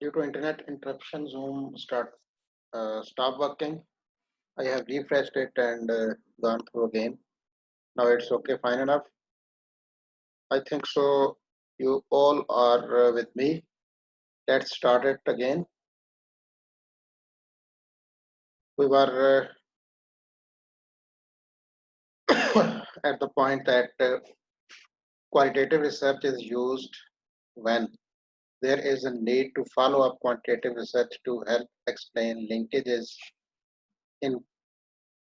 Due to internet interruption, Zoom stop working. I have refreshed it and gone through again. Now it's okay, fine enough. I think so. You all are with me. Let's start it again. We were at the point that qualitative research is used when there is a need to follow up quantitative research to help explain linkages in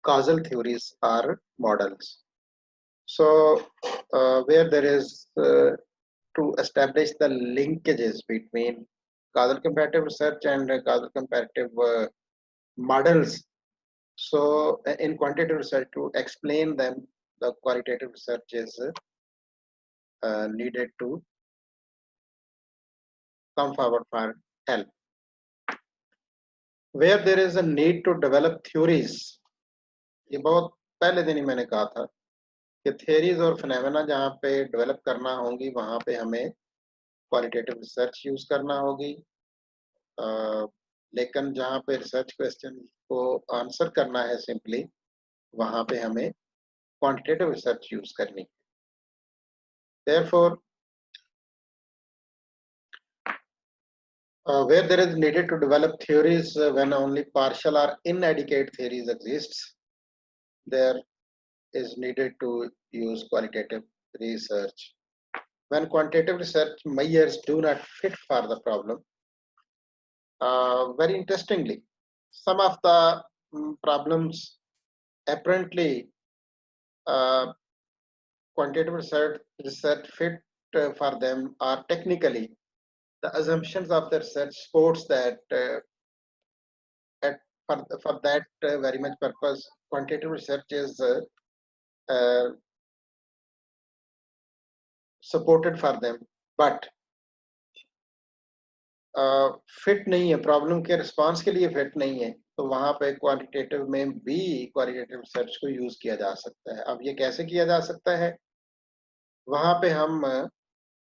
causal theories or models. So, where there is to establish the linkages between causal comparative research and causal comparative models. So, in quantitative research, to explain them, the qualitative research is needed to come forward for help. Where there is a need to develop theories, ये बहुत पहले दिन ही मैंने कहा था कि theories और phenomena जहाँ पे develop करना होंगी वहाँ पे हमें qualitative research use करना होगी, लेकिन जहाँ पे रिसर्च क्वेश्चन को आंसर करना है सिंपली वहाँ पे हमें क्वांटिटेटिव रिसर्च यूज करनी है. Therefore, where there is needed to develop theories when only partial or inadequate theories exists, there is needed to use qualitative research. When quantitative research measures do not fit for the problem, very interestingly, some of the problems apparently quantitative research fit for them are technically the assumptions of the research supports that for that very much purpose quantitative research is uh, supported for them, but fit नहीं है, problem के response के लिए fit नहीं है, तो वहां पे क्वांटिटेटिव में भी क्वालिटेटिव रिसर्च को यूज किया जा सकता है. अब ये कैसे किया जा सकता है? वहां पे हम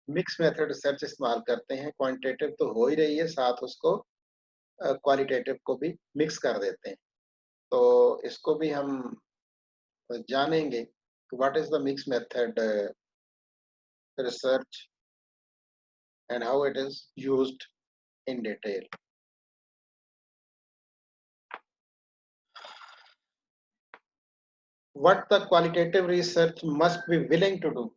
मिक्स मेथड रिसर्च इस्तेमाल करते हैं. क्वांटिटेटिव तो हो ही रही है, साथ उसको क्वालिटेटिव को भी मिक्स कर देते हैं. तो इसको भी हम जानेंगे कि what is the mix method research and how it is used in detail. What the qualitative research must be willing to do.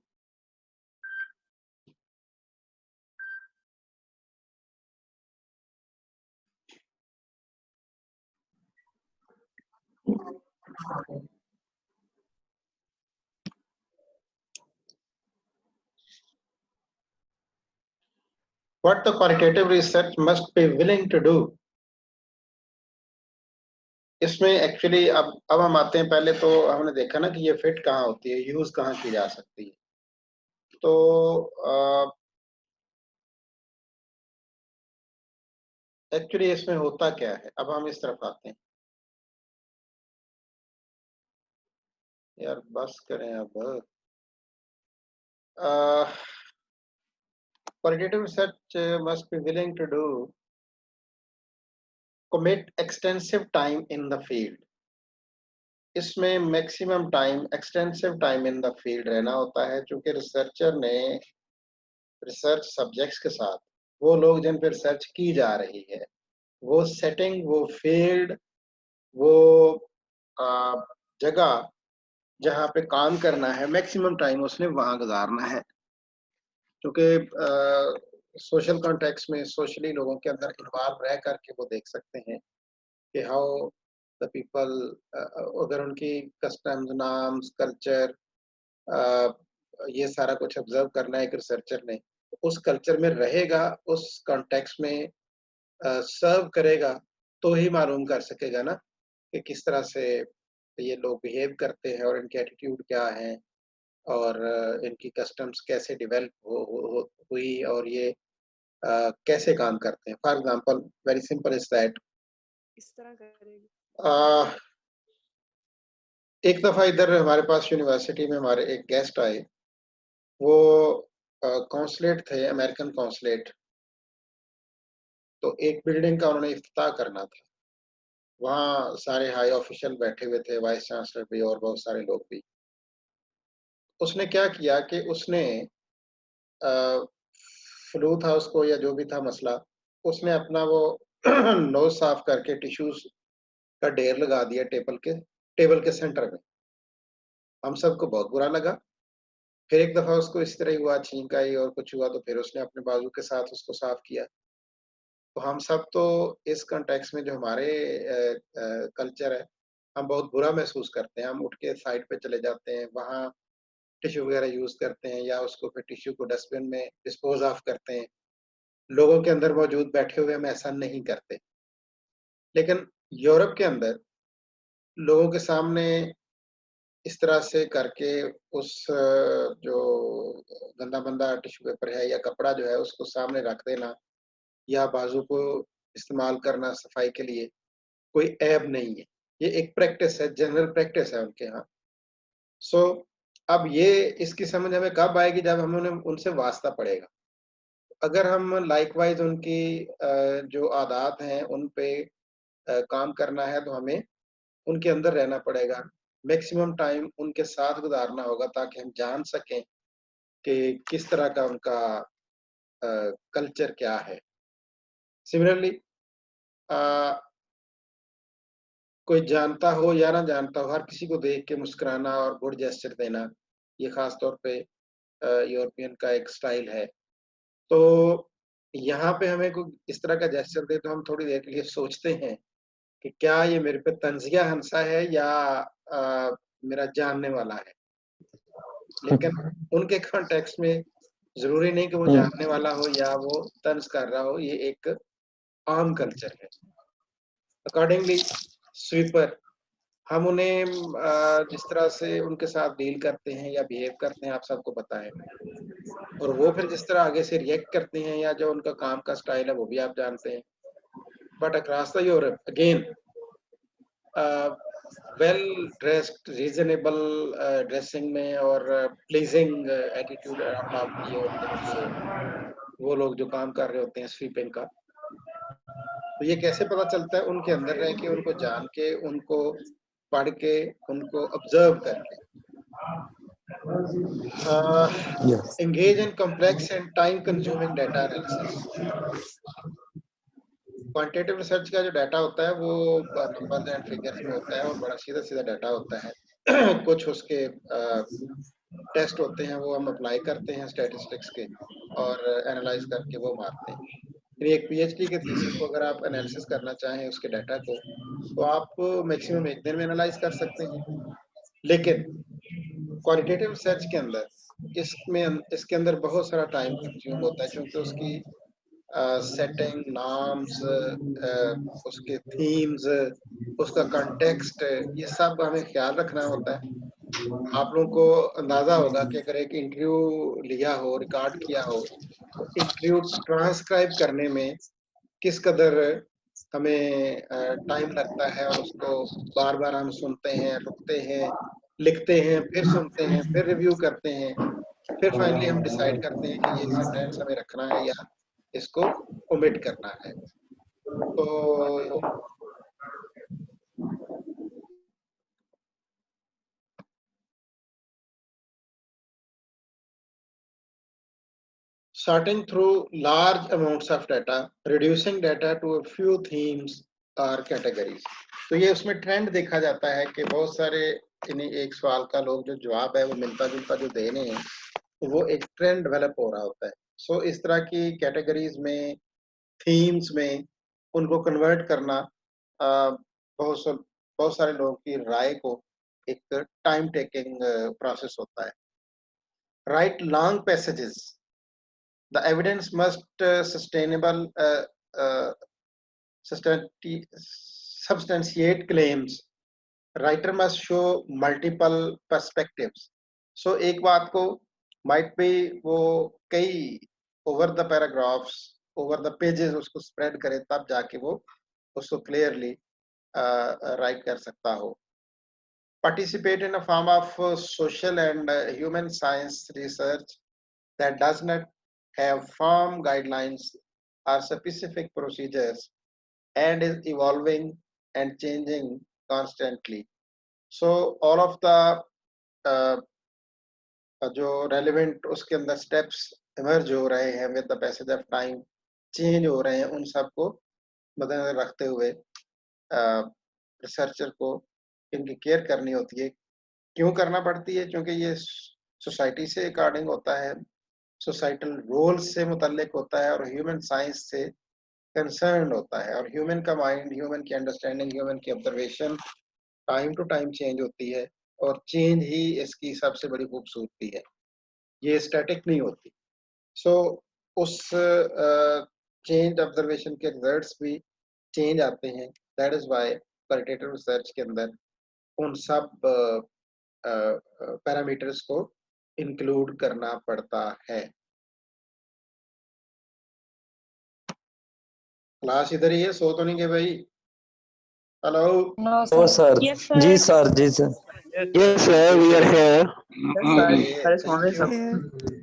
What the qualitative research must be willing to do. इसमें actually अब हम आते हैं, पहले तो हमने देखा ना कि ये फिट कहाँ होती है, यूज कहाँ की जा सकती है. तो एक्चुअली इसमें होता क्या है, अब हम इस तरफ आते हैं. यार बस करें अब. Qualitative research must be willing to do commit extensive time in the field. इसमें maximum time, extensive time in the field रहना होता है, क्योंकि रिसर्चर ने रिसर्च सब्जेक्ट्स के साथ वो लोग जिन पर रिसर्च की जा रही है, वो सेटिंग, वो फील्ड, वो जगह जहाँ पे काम करना है, मैक्सिमम टाइम उसने वहां गुजारना है. क्योंकि सोशल कॉन्टेक्स्ट में सोशली लोगों के अंदर इन्वॉल्व रह करके वो देख सकते हैं कि हाउ द पीपल, अगर उनकी कस्टम्स, नाम्स, कल्चर, ये सारा कुछ ऑब्जर्व करना है एक रिसर्चर ने, उस कल्चर में रहेगा, उस कॉन्टेक्स्ट में सर्व करेगा, तो ही मालूम कर सकेगा ना कि किस तरह से ये लोग बिहेव करते हैं और इनके एटीट्यूड क्या है और इनकी कस्टम्स कैसे डेवलप हुई और ये कैसे काम करते हैं. For example, very simple is that, इस तरह करेगी. एक दफा इधर हमारे पास यूनिवर्सिटी में हमारे एक गेस्ट आए. वो कॉन्सुलेट थे, अमेरिकन कॉन्सुलेट. तो एक बिल्डिंग का उन्होंने इफ्तिताह करना था। वहाँ सारे हाई ऑफिशियल बैठे हुए थे, वाइस चांसलर भी और बहुत सारे लोग भी। उसने क्या किया कि उसने अ, फ्लू था उसको या जो भी था मसला, उसने अपना वो नोज़ साफ करके टिश्यूज़ का ढेर लगा दिया टेबल के सेंटर में। हम सबको बहुत बुरा लगा। फिर एक दफ़ा उसको इस तरह ही हुआ, छींक आई और कुछ हुआ तो फिर उसने अपने बाजू के साथ उसको साफ किया। तो हम सब तो इस कॉन्टेक्स्ट में जो हमारे कल्चर है, हम बहुत बुरा महसूस करते हैं। हम उठ के साइड पे चले जाते हैं, वहाँ टिश्यू वगैरह यूज़ करते हैं या उसको फिर टिश्यू को डस्टबिन में डिस्पोज़ ऑफ करते हैं। लोगों के अंदर मौजूद बैठे हुए हम ऐसा नहीं करते। लेकिन यूरोप के अंदर लोगों के सामने इस तरह से करके जो गंदा-मंदा टिश्यू पेपर है या कपड़ा जो है उसको सामने रख देना या बाजू को इस्तेमाल करना सफाई के लिए, कोई ऐब नहीं है। ये एक प्रैक्टिस है, जनरल प्रैक्टिस है उनके यहाँ। सो अब ये इसकी समझ हमें कब आएगी जब हमें उन्हें उनसे वास्ता पड़ेगा। अगर हम लाइकवाइज़ उनकी जो आदात हैं उन पे काम करना है तो हमें उनके अंदर रहना पड़ेगा। मैक्सिमम टाइम उनके साथ गुज़ारना होगा ताकि हम जान सकें कि किस तरह का उनका कल्चर क्या है। सिमिलरली अ, कोई जानता हो या ना जानता हो, हर किसी को देख के मुस्कुराना और गुड जेस्चर देना, ये ख़ास तौर पे यूरोपियन का एक स्टाइल है। तो यहाँ पे हमें कोई इस तरह का जेस्चर दे तो हम थोड़ी देर के लिए सोचते हैं कि क्या ये मेरे पे तंज़िया हँसा है या मेरा जानने वाला है। लेकिन उनके कॉन्टेक्स्ट में ज़रूरी नहीं कि वो हम्म, जानने वाला हो या वो तंज़ कर रहा हो, ये एक आम कल्चर है। अकॉर्डिंगली स्वीपर हम उन्हें जिस तरह से उनके साथ डील करते हैं या बिहेव करते हैं आप सबको पता है और वो फिर जिस तरह आगे से रिएक्ट करते हैं या जो उनका काम का स्टाइल है वो भी आप जानते हैं। But across the Europe again well dressed reasonable dressing में और प्लीज़िंग एटीट्यूड अराउंड आप ये होते हैं कि वो लोग जो काम कर रहे होते हैं स्वीपिंग का। तो ये कैसे पता चलता है? उनके अंदर रह के, उनको जान के, उनको पढ़ के, उनको ऑब्ज़र्व करके। Uh, yes. engage in complex and time consuming data analysis. Quantitative research का जो डाटा होता है वो नंबर्स एंड फिगर्स में होता है और बड़ा सीधा-सीधा डाटा होता है। कुछ उसके टेस्ट होते हैं वो हम अप्लाई करते हैं स्टैटिस्टिक्स के और एनालाइज़ करके वो मारते हैं। फिर एक पीएचडी के थीसिस को अगर आप एनालिसिस करना चाहें उसके डाटा को, तो आप मैक्सिमम 1 दिन में एनालाइज़ कर सकते हैं। लेकिन क्वालिटेटिव रिसर्च के अंदर इसके अंदर बहुत सारा टाइम कंज्यूम होता है क्योंकि उसकी सेटिंग, नाम्स, उसके थीम्स, उसका कॉन्टेक्स्ट, ये सब हमें ख्याल रखना होता है। आप लोगों को अंदाज़ा होगा कि अगर एक इंटरव्यू लिया हो, रिकॉर्ड किया हो, तो इंटरव्यू ट्रांसक्राइब करने में किस कदर हमें टाइम लगता है और उसको बार-बार हम सुनते हैं, रुकते हैं, लिखते हैं, फिर सुनते हैं, फिर रिव्यू करते हैं, फिर फाइनली हम डिसाइड करते हैं कि ये सेंटेंस हमें रखना है या इसको ओमिट करना है। तो sorting through large amounts of data, reducing data to a few themes or categories. तो ये उसमें ट्रेंड देखा जाता है कि बहुत सारे इन्हीं एक सवाल का लोग जो जवाब है वो मिलता-जुलता जो दे रहे हैं, तो वो एक ट्रेंड डेवलप हो रहा होता है। सो इस तरह की कैटेगरीज में, थीम्स में उनको कन्वर्ट करना बहुत सारे लोगों की राय को एक टाइम टेकिंग प्रोसेस होता है। Right long passages, the evidence must uh, substantiate claims. Writer must show multiple perspectives. So एक बात को might be वो कई over the paragraphs, over the pages उसको spread करे तब जाके वो उसको clearly write कर सकता हो. Participate in a form of social and human science research that does not have firm guidelines are specific procedures and is evolving and changing constantly. So all of the uh, जो relevant उसके अंदर steps emerge हो रहे हैं with the passage of time, change हो रहे हैं, उन सबको मद्देनजर रखते हुए रिसर्चर को इनकी केयर करनी होती है। क्यों करना पड़ती है? क्योंकि ये सोसाइटी से अकॉर्डिंग होता है, सोसाइटल रोल्स से मुतल्लिक होता है और ह्यूमन साइंस से कंसर्न होता है। और ह्यूमन का माइंड, ह्यूमन की अंडरस्टैंडिंग, ह्यूमन की observation time to time change होती है और चेंज ही इसकी सबसे बड़ी खूबसूरती है, ये स्टैटिक नहीं होती। सो उस चेंज ऑब्जर्वेशन के रिजल्ट्स भी चेंज आते हैं। That is why qualitative research के अंदर उन सब पैरामीटर्स को इंक्लूड करना पड़ता है। क्लास इधर ही है, सो तो नहीं गए भाई? Hello? No, sir. Yes, sir. जी सर, जी sir. Yes, sir, we are here.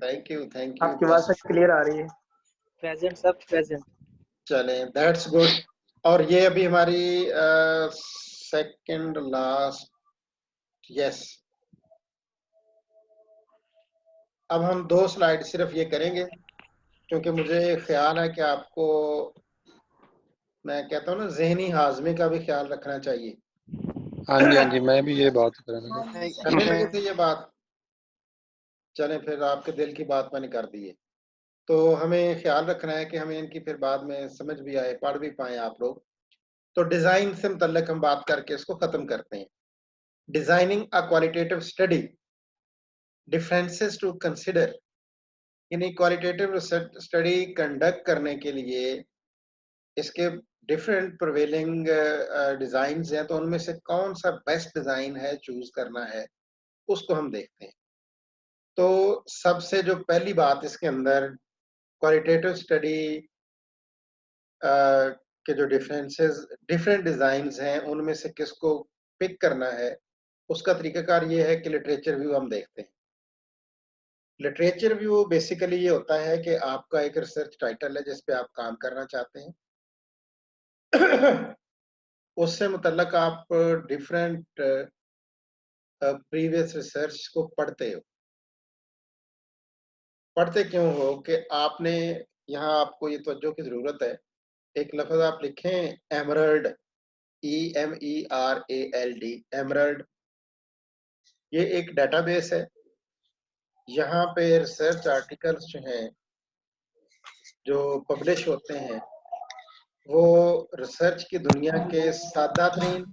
Thank you. आपकी बात से क्लियर आ रही है। प्रेजेंट सब प्रेजेंट। चलें, दैट्स गुड। और ये अभी हमारी सेकंड लास्ट, यस। अब हम 2 स्लाइड सिर्फ ये करेंगे क्योंकि मुझे ख्याल है कि आपको, मैं कहता हूँ ना, जहनी हाजमे का भी ख्याल रखना चाहिए। हाँ जी, मैं भी ये बात करने लगे थे ये बात। चलें, फिर आपके दिल की बात मैंने कर दी है, तो हमें ख्याल रखना है कि हमें इनकी फिर बाद में समझ भी आए, पढ़ भी पाए आप लोग। तो डिजाइन से मुतल्लिक हम बात करके इसको खत्म करते हैं। Designing a qualitative study, differences to consider. यानी क्वालिटेटिव स्टडी कंडक्ट करने के लिए इसके डिफरेंट प्रिवेलिंग डिजाइन्स हैं, तो उनमें से कौन सा बेस्ट डिजाइन है चूज करना है, उसको हम देखते हैं। तो सबसे जो पहली बात इसके अंदर, क्वालिटेटिव स्टडी के जो डिफरेंट डिजाइन्स हैं, उनमें से किसको पिक करना है, उसका तरीकाकार ये है कि लिटरेचर व्यू हम देखते हैं। लिटरेचर व्यू बेसिकली ये होता है कि आपका एक रिसर्च टाइटल है जिस पे आप काम करना चाहते हैं, उससे मुतल्लक आप डिफरेंट प्रीवियस रिसर्च को पढ़ते हो। पढ़ते क्यों हो? कि आपने यहाँ, आपको ये तवज्जो की जरूरत है, एक लफ्ज आप लिखें एमरल्ड, EMERALD, एमरल्ड। ये एक डेटाबेस है, यहाँ पे रिसर्च आर्टिकल्स जो हैं जो पब्लिश होते हैं वो रिसर्च की दुनिया के सादा तरीन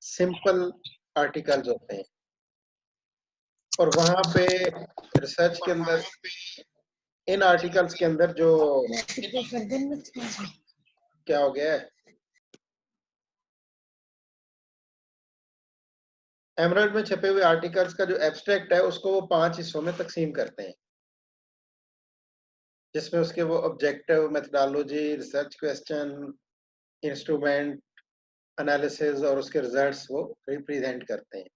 सिंपल आर्टिकल्स होते हैं। और वहाँ पे रिसर्च के अंदर, इन आर्टिकल्स के अंदर जो क्या हो गया है, एमरल्ड में छपे हुए आर्टिकल्स का जो एब्स्ट्रैक्ट है उसको वो 5 हिस्सों में तकसीम करते हैं, जिसमें उसके वो objective, methodology, research question, instrument, analysis और उसके रिजल्ट्स वो रिप्रेजेंट करते हैं।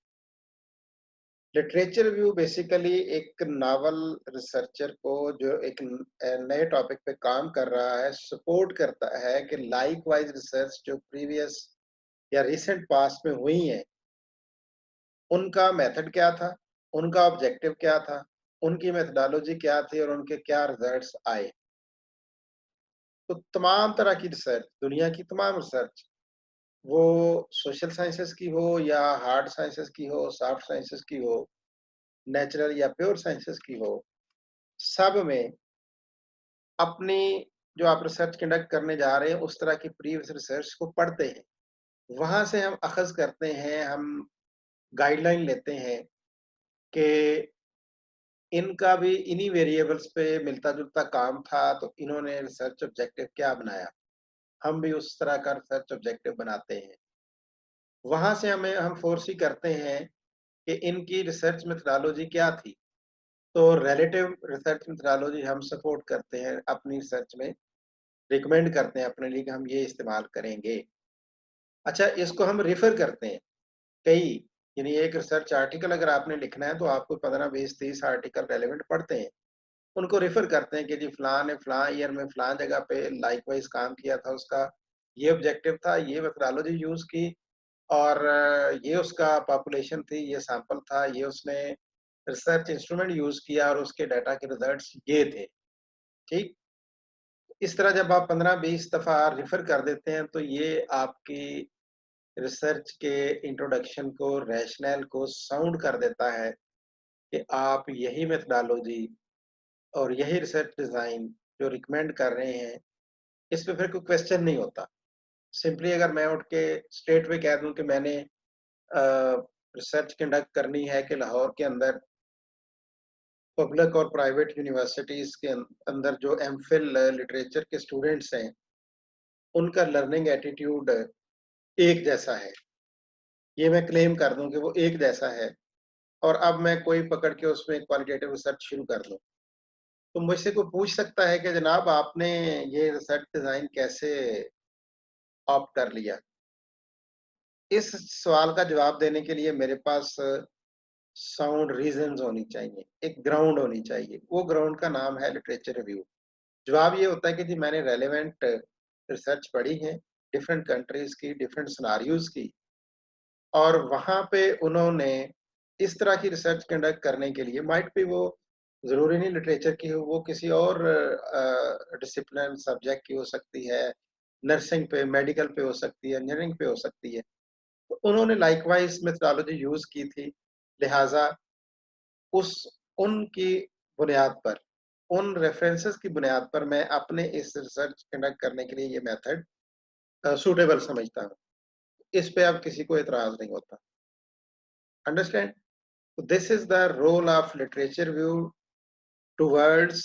लिटरेचर व्यू बेसिकली एक नावल रिसर्चर को जो एक नए टॉपिक पे काम कर रहा है सपोर्ट करता है कि लाइक वाइज रिसर्च जो प्रीवियस या रिसेंट पास्ट में हुई हैं, उनका मेथड क्या था, उनका ऑब्जेक्टिव क्या था, उनकी मेथोडोलॉजी क्या थी और उनके क्या रिजल्ट्स आए। तो तमाम तरह की रिसर्च, दुनिया की तमाम रिसर्च, वो सोशल साइंसेस की हो या हार्ड साइंसेस की हो, सॉफ्ट साइंसेस की हो, नेचुरल या प्योर साइंसेस की हो, सब में अपनी जो आप रिसर्च कंडक्ट करने जा रहे हैं उस तरह की प्रीवियस रिसर्च को पढ़ते हैं, वहां से हम अखज करते हैं, हम गाइडलाइन लेते हैं कि इनका भी इन्हीं वेरिएबल्स पे मिलता जुलता काम था, तो इन्होंने रिसर्च ऑब्जेक्टिव क्या बनाया, हम भी उस तरह का रिसर्च ऑब्जेक्टिव बनाते हैं। वहां से हम फोर्स ही करते हैं कि इनकी रिसर्च मेथोडोलॉजी क्या थी, तो रिलेटिव रिसर्च मेथोडोलॉजी हम सपोर्ट करते हैं अपनी रिसर्च में, रिकमेंड करते हैं अपने लिए कि हम ये इस्तेमाल करेंगे। अच्छा, इसको हम रेफर करते हैं कई, यानी एक रिसर्च आर्टिकल अगर आपने लिखना है तो आपको 15, 20, 30 आर्टिकल रेलेवेंट पढ़ते हैं, उनको रेफर करते हैं कि जी फलां ने फलां ईयर में फलां जगह पे लाइकवाइज काम किया था, उसका ये ऑब्जेक्टिव था, ये मेथोडोलॉजी यूज की और ये उसका पॉपुलेशन थी, ये सैंपल था, ये उसने रिसर्च इंस्ट्रूमेंट यूज किया और उसके डाटा के रिजल्ट्स ये थे। ठीक, इस तरह जब आप 15-20 दफा रिफर कर देते हैं तो ये आपकी रिसर्च के इंट्रोडक्शन को, रैशनल को साउंड कर देता है कि आप यही मेथोडोलॉजी और यही रिसर्च डिजाइन जो रिकमेंड कर रहे हैं, इस पे फिर कोई क्वेश्चन नहीं होता। सिंपली अगर मैं उठ के स्ट्रेट वे कह दूं कि मैंने रिसर्च कंडक्ट करनी है कि लाहौर के अंदर पब्लिक और प्राइवेट यूनिवर्सिटीज के अंदर जो एमफिल लिटरेचर के स्टूडेंट्स हैं, उनका लर्निंग एटीट्यूड एक जैसा है, ये मैं क्लेम कर दूं कि वो एक जैसा है, और अब मैं कोई पकड़ के उसमें क्वालिटेटिव रिसर्च शुरू कर दूं, तो मुझसे कोई पूछ सकता है कि जनाब आपने ये रिसर्च डिजाइन कैसे ऑप्ट कर लिया। इस सवाल का जवाब देने के लिए मेरे पास साउंड रीजंस होनी चाहिए, एक ग्राउंड होनी चाहिए। वो ग्राउंड का नाम है लिटरेचर रिव्यू। जवाब ये होता है कि जी मैंने रेलेवेंट रिसर्च पढ़ी है डिफरेंट कंट्रीज की, डिफरेंट सिनारियोज की, और वहां पे उन्होंने इस तरह की रिसर्च कंडक्ट करने के लिए, माइट भी वो जरूरी नहीं लिटरेचर की हो, वो किसी और डिसिप्लिन सब्जेक्ट की हो सकती है, नर्सिंग पे, मेडिकल पे हो सकती है, इंजीनियरिंग पे हो सकती है, तो उन्होंने लाइकवाइज मेथोडोलॉजी यूज की थी। लिहाजा उस उनकी बुनियाद पर, उन रेफरेंसेस की बुनियाद पर मैं अपने इस रिसर्च कंडक्ट करने के लिए ये मेथड सूटेबल समझता हूँ। इस पे अब किसी को एतराज नहीं होता। Understand? This is the role of literature view towards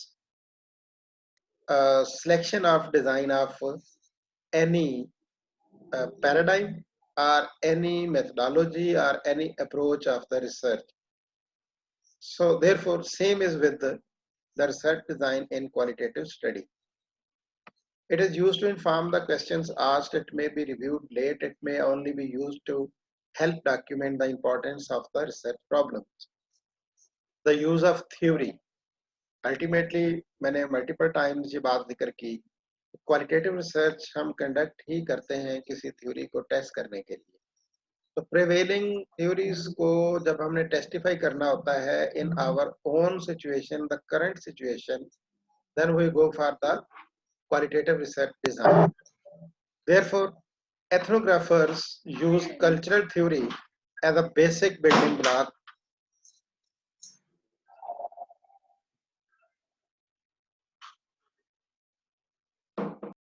selection of design of any paradigm or any methodology or any approach of the research. So therefore same is with the research design in qualitative study. It is used to inform the questions asked. It may be reviewed late. It may only be used to help document the importance of the research problems. The use of theory. Ultimately मैंने multiple times ये बात जिक्र की, qualitative research हम conduct ही करते हैं किसी theory को टेस्ट करने के लिए। तो प्रिवेलिंग थ्योरीज को जब हमने टेस्टिफाई करना होता है in our own situation, the current situation, then we go for the qualitative research design. Therefore ethnographers use cultural theory as a basic building block